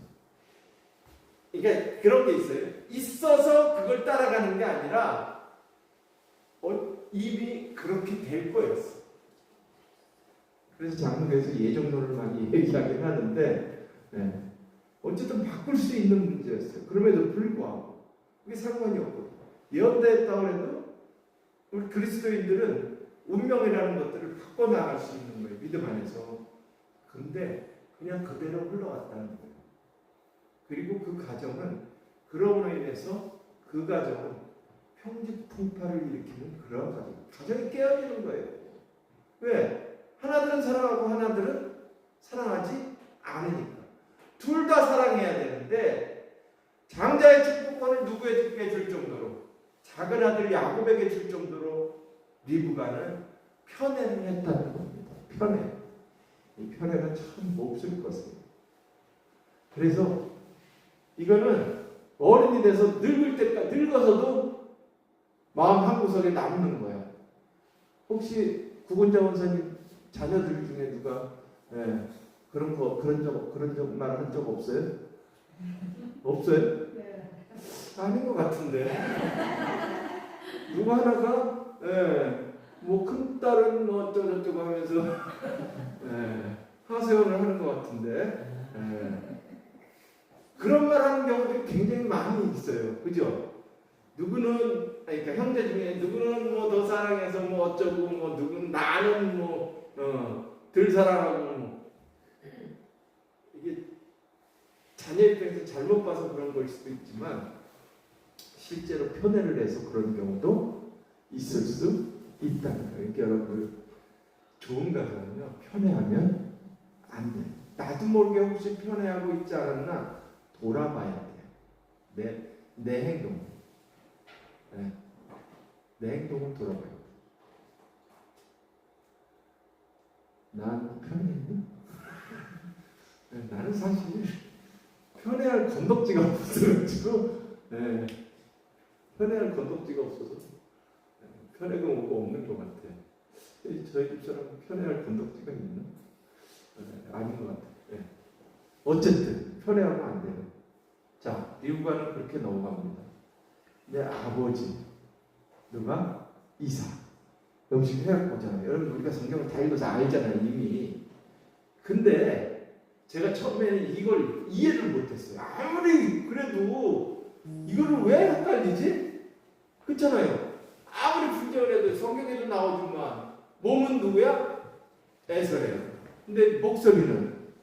그러니까 그런 게 있어요. 있어서 그걸 따라가는 게 아니라 이미 그렇게 될 거였어. 그래서 장로교에서 예정론을 많이 얘기하긴 하는데 어쨌든 바꿀 수 있는 문제였어요. 그럼에도 불구하고 그게 상관이 없거든요. 예언되었다고 해도 우리 그리스도인들은 운명이라는 것들을 바꿔나갈 수 있는 거예요. 믿음 안에서. 근데 그냥 그대로 흘러갔다는 거예요. 그리고 그 가정은 그럼으로 인해서 그 가정은 평지풍파를 일으키는 그런 가정. 가정이 깨어지는 거예요. 왜? 하나들은 사랑하고 하나들은 사랑하지 않으니까. 둘 다 사랑해야 되는데 장자의 축복권을 누구에게 줄 정도로 작은 아들 야곱에게 줄 정도로 리브가는 편애를 했다는 겁니다. 편애. 이 편애가 참 몹쓸 것이에요. 그래서 이거는 어른이 돼서 늙을 때까지 늙어서도 마음 한구석에 남는 거야. 혹시 구본자 원사님 자녀들 중에 누가 그런 적 말한 적 없어요? 없어요?
네.
아닌 것 같은데. 누가 하나가 뭐 큰딸은 뭐 어쩌고저쩌고 하면서 하소연을 하는 것 같은데 그런 말 하는 경우들이 굉장히 많이 있어요. 그죠? 누구는 그러니까 형제 중에 누구는 뭐 더 사랑해서 뭐 어쩌고 뭐 누구는 나는 뭐 덜 사랑하고 뭐 이게 자녀 입장에서 잘못 봐서 그런 걸 수도 있지만 실제로 편애를 해서 그런 경우도 있을 수 있다는 거예요. 그러니까 여러분 좋은 가정은요 편애하면 안 돼. 나도 모르게 혹시 편애하고 있지 않았나 돌아봐야 돼요. 내 행동. 내 행동을 돌아봐요. 난 편애했니? 나는 사실 편애할 건덕지가 없어가지고 편애할 건덕지가 없어서 편애가 뭐가 없는 것 같아. 저희 집처럼 편애할 건덕지가 있나? 아닌 것 같아. 어쨌든 편애하면 안 돼요. 자, 리브가는 그렇게 넘어갑니다. 내 아버지 누가? 이삭. 음식 해갖고잖아요. 여러분 우리가 성경을 다 읽어서 알잖아요 이미. 근데 제가 처음에는 이걸 이해를 못했어요. 아무리 그래도 이거를 왜 헷갈리지? 그렇잖아요. 아무리 분석을 해도 성경에도 나오지만 몸은 누구야? 에서래요. 근데 목소리는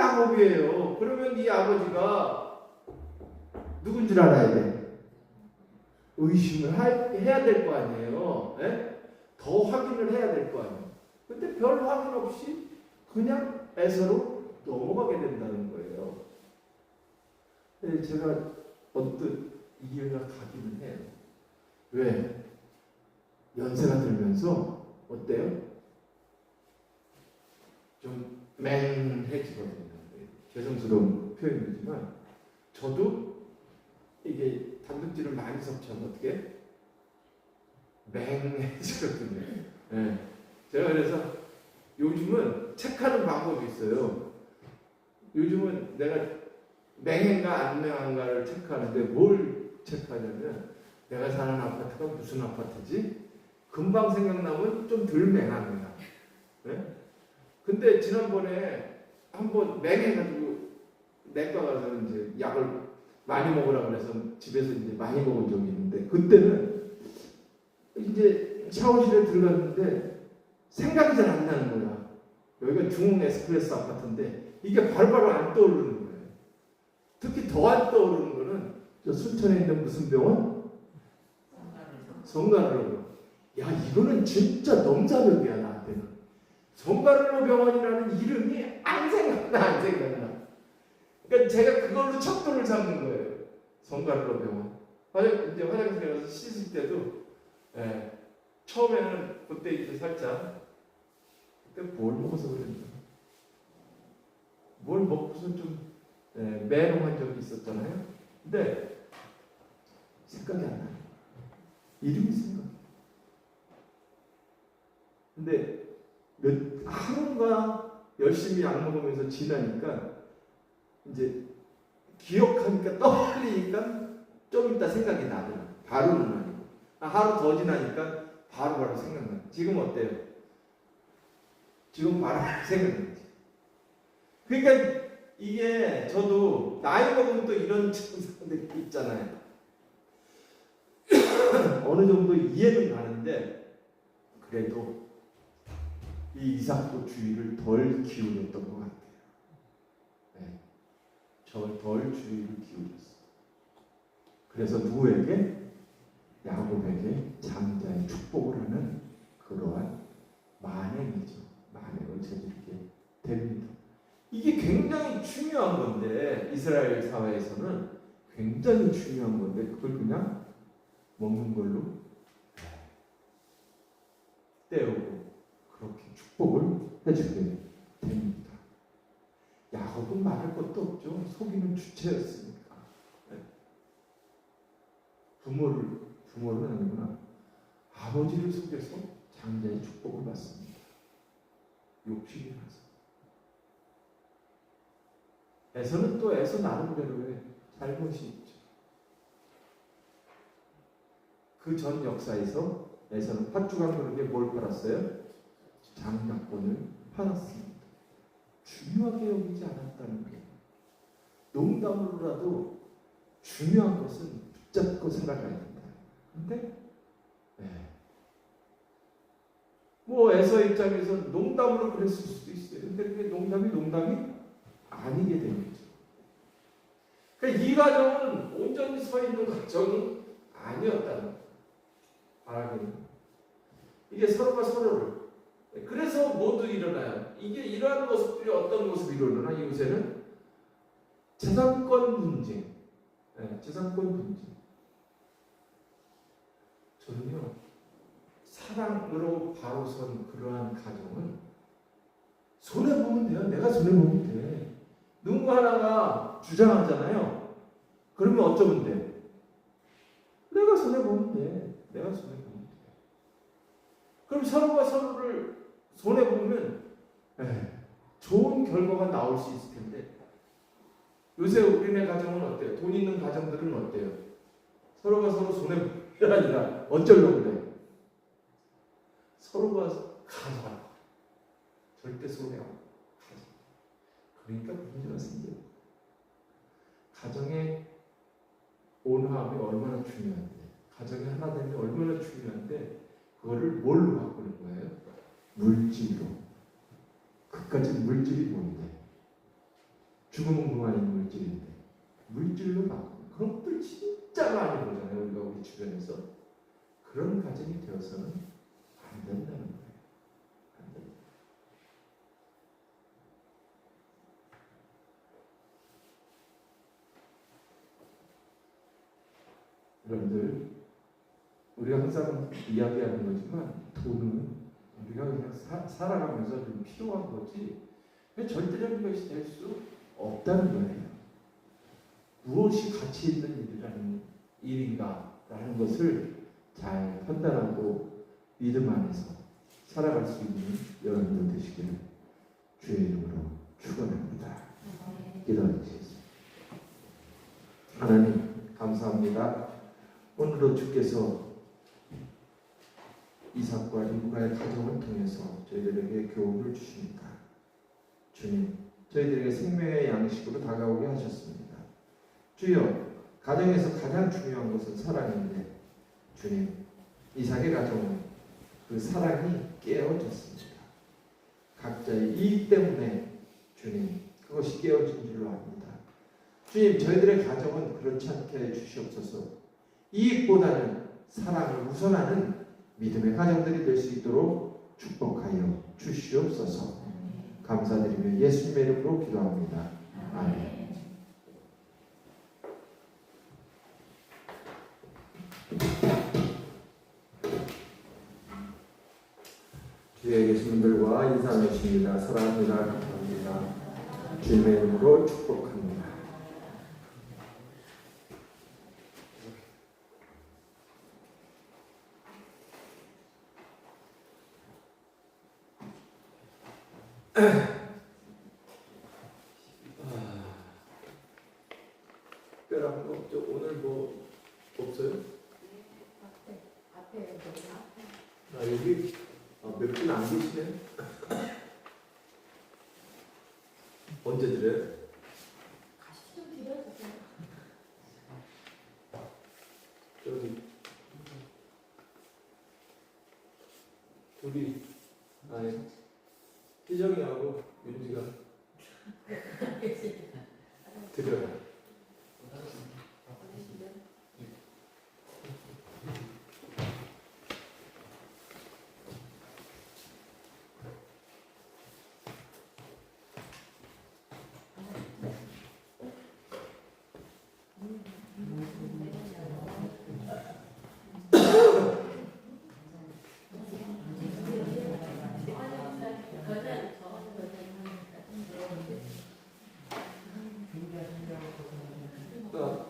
야곱이에요. 그러면 이 아버지가 누군 줄 알아야 돼? 의심을 해야 될 거 아니에요. 예? 더 확인을 해야 될 거 아니에요. 근데 별 확인 없이 그냥 에서로 넘어가게 된다는 거예요. 네, 제가 언뜻 이해가 가기는 해요. 왜? 연세가 들면서 어때요? 좀 맹해지거든요. 죄송스러운 표현이지만 저도 이게 단백질을 많이 섭취하면 어떻게? 맹해지거든요. 네. 제가 그래서 요즘은 체크하는 방법이 있어요. 요즘은 내가 맹한가 안 맹한가를 체크하는데 뭘 체크하냐면 내가 사는 아파트가 무슨 아파트지? 금방 생각나면 좀 덜 맹한 거야. 네? 근데 지난번에 한번 맹해가지고 내과 가서 이제 약을 많이 먹으라 그래서 집에서 이제 많이 먹은 적이 있는데 그때는 이제 샤워실에 들어갔는데 생각이 잘 안 나는 거야. 여기가 중흥 에스프레소 아파트인데 이게 바로바로 안 떠오르는 거예요. 특히 더 안 떠오르는 거는 저 순천에 있는 무슨 병원? 성가르로. 야 이거는 진짜 넘사벽이야 나한테는. 성가르로 병원이라는 이름이 안 생각나. 그러니까 제가 그걸로 척도를 잡는 거예요. 성가르로 병원. 이제 화장실에 가서 씻을 때도 처음에는 그때 이제 살짝 그때 뭘 먹어서 그랬나? 뭘 먹고서 좀 매롱한 적이 있었잖아요. 근데 생각이 안 나요. 이름이 생각. 근데 하루가 열심히 약 먹으면서 지나니까 이제 기억하니까 떠올리니까 좀 이따 생각이 나더라. 바로는 아니고 하루 더 지나니까 바로 생각나. 지금 어때요? 지금 바로 생각나지. 그러니까 이게 저도 나이 먹으면 또 이런 증상들이 있잖아요. 어느 정도 이해는 가는데 그래도 이 이삭도 주의를 덜 기울였던 것 같아요. 네. 덜 주의를 기울였어. 그래서 누구에게? 야곱에게 장자의 축복을 하는 그러한 만행이죠. 만행을 저지르게 됩니다. 이게 굉장히 중요한 건데 이스라엘 사회에서는 굉장히 중요한 건데 그걸 그냥 먹는 걸로 때우고 그렇게 축복을 해주게 됩니다. 야곱은 말할 것도 없죠. 속이는 주체였으니까. 부모는 아니구나. 아버지를 속여서 장자의 축복을 받습니다. 욕심이 나서. 에서는 또 에서 나름대로의 잘못이 있죠. 그 전 역사에서 에서는 팥죽한 그릇에 뭘 팔았어요? 장자권을 팔았습니다. 중요하게 여기지 않았다는 거예요. 농담으로라도 중요한 것은 붙잡고 생각해야 된다. 근데 뭐 에서 입장에서 농담으로 그랬을 수도 있어요. 근데 그게 농담이 아니게 되는 거죠. 그러니까 이 가정은 온전히 서 있는 가정이 아니었다는 거예요. 바라기는. 이게 서로가 서로를. 그래서 모두 일어나요. 이게 이러한 모습들이 어떤 모습으로 일어나? 요새는 재산권 분쟁. 재산권 분쟁. 저는요, 사랑으로 바로 선 그러한 가정은 손해보면 돼요. 내가 손해보면 돼. 누군가 하나가 주장하잖아요. 그러면 어쩌면 돼? 내가 손해보면 돼. 내가 손해보면 돼. 그럼 서로가 서로를 손해보면 좋은 결과가 나올 수 있을 텐데 요새 우리네 가정은 어때요? 돈 있는 가정들은 어때요? 서로가 서로 손해보는 게 아니라 어쩌려고 그래? 서로가 가져가라. 절대 손해하고 가져. 그러니까 문제가 생겨요. 가정의 온화함이 얼마나 중요한데, 가정이 하나 되면 얼마나 중요한데, 그거를 뭘로 바꾸는 거예요? 물질로. 그까지 물질이 뭔데?
죽음은 그만인 물질인데 물질로 바꾸는 그런 것들 진짜 많이 보잖아요. 우리가 우리 주변에서. 그런 가정이 되어서는 안 된다는 거예요. 안 된다. 여러분들, 우리가 항상 이야기하는 거지만 돈은 우리가 그냥 살아가면서 좀 필요한 거지 절대적인 것이 될 수 없다는 거예요. 무엇이 가치 있는 일인가라는 것을 잘 판단하고 믿음 안에서 살아갈 수 있는 여러분들 되시기를 주의 이름으로 축원합니다. 기도하시겠습니다. 하나님 감사합니다. 오늘도 주께서 이삭과 리브가의 가정을 통해서 저희들에게 교훈을 주십니다. 주님, 저희들에게 생명의 양식으로 다가오게 하셨습니다. 주여, 가정에서 가장 중요한 것은 사랑인데 주님, 이삭의 가정은 그 사랑이 깨어졌습니다. 각자의 이익 때문에 주님, 그것이 깨어진 줄로 압니다. 주님, 저희들의 가정은 그렇지 않게 해주시옵소서. 이익보다는 사랑을 우선하는 믿음의 가정들이 될 수 있도록 축복하여 주시옵소서. 감사드리며 예수님의 이름으로 기도합니다. 아멘. 주에 계신 분들과 인사 나누십니다. 사랑합니다. 감사합니다. 주님의 이름으로 축복합니다. 특별한 거 없죠? 오늘 뭐 없어요?
앞에
여기 몇 분 안 계시네? 언제 드려요?
같이 좀 드려주세요.
저기 둘이 아니 희정이하고 윤지가 드려요.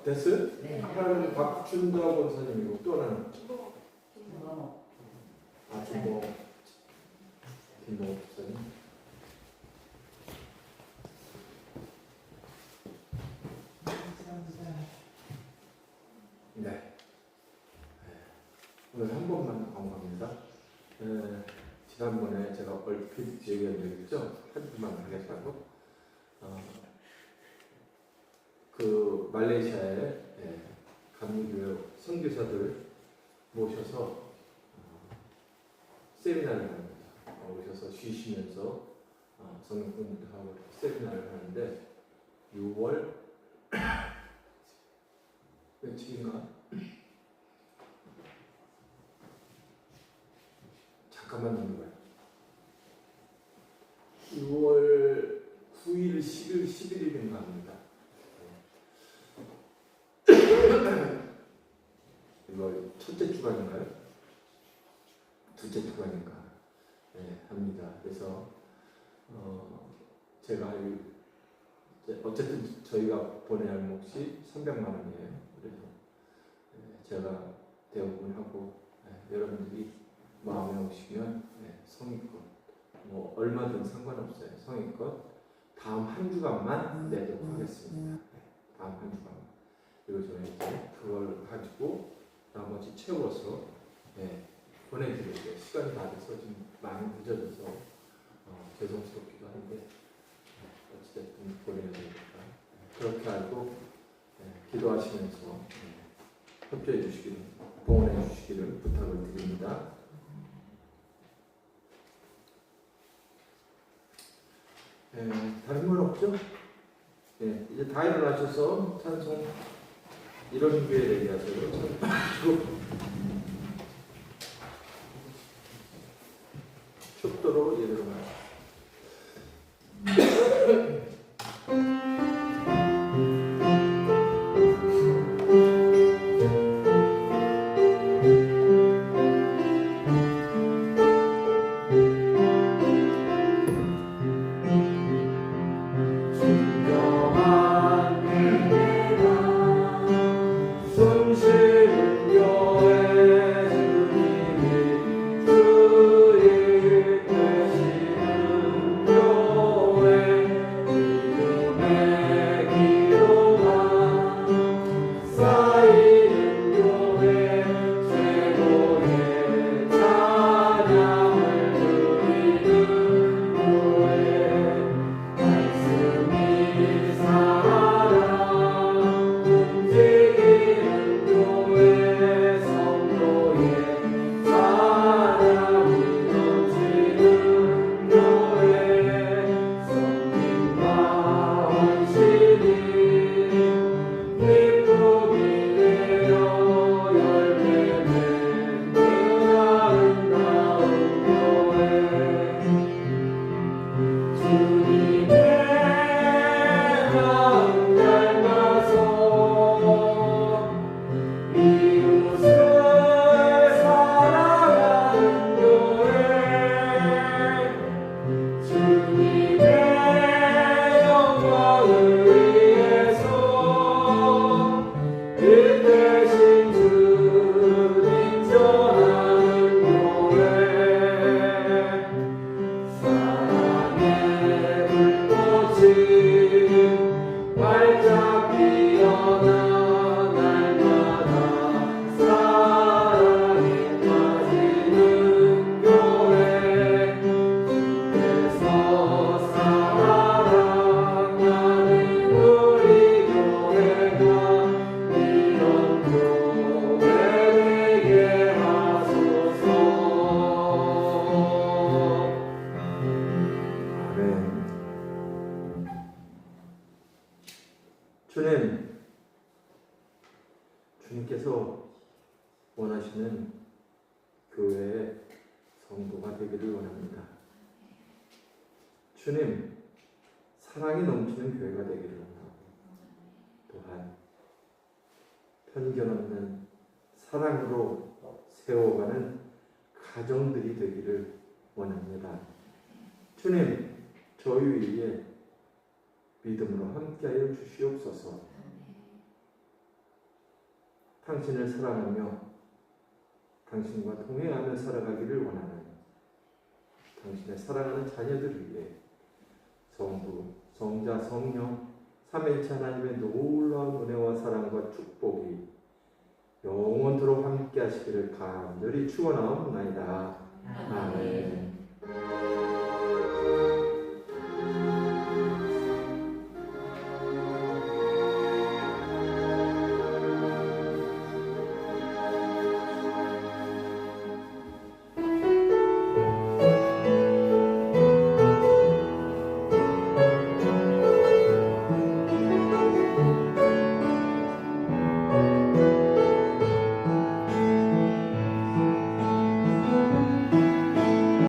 됐어요?
네.
하나는 박준다 권사님이고 또 하나는 김모 목사님. 네. 오늘 한 번만 광고합니다. 지난번에 제가 얼핏 얘기한 적 있죠? 한 분만 하겠다고. 그 말레이시아에 감리교회 선교사들 모셔서 세미나를 합니다. 오셔서 쉬시면서 성경 공부도 하고 세미나를 하는데 6월 며칠인가? 잠깐만 넘겨봐요. 6월 9일, 10일, 11일인가 합니다. 이거 첫째 주간인가요? 둘째 주간인가? 네, 합니다. 그래서 제가 어쨌든 저희가 보내야 할 몫이 300만 원이에요. 그래서 제가 대부분 하고 여러분들이 마음에 오시면 성의껏 뭐 얼마든 상관없어요. 성의껏 다음 한 주간만 내도록 하겠습니다. 다음 한 주간. 그리고 저는 이제 그걸 가지고 나머지 채워서 보내드릴게요. 시간이 다 돼서 좀 많이 늦어져서 죄송스럽기도 한데 어찌됐든 보내야 되니까 그렇게 알고 기도하시면서 협조해 주시기를, 봉헌해 주시기를 부탁을 드립니다. 다른 건 없죠? 예, 이제 다 일어나셔서 찬송 이런 교회 얘기하세요. 춥도록 예배로 말. 주님께서 원하시는 교회의 성도가 되기를 원합니다. 주님, 사랑이 넘치는 교회가 되기를 원하고, 또한 편견 없는 사랑으로 세워가는 가정들이 되기를 원합니다. 주님, 저희 위에 믿음으로 함께하여 주시옵소서. 당신을 사랑하며 당신과 동행하며 살아가기를 원하는 당신의 사랑하는 자녀들을 위해 성부, 성자, 성령, 삼위일체 하나님의 놀라운 은혜와 사랑과 축복이 영원토록 함께 하시기를 간절히 축원하옵나이다. 아멘.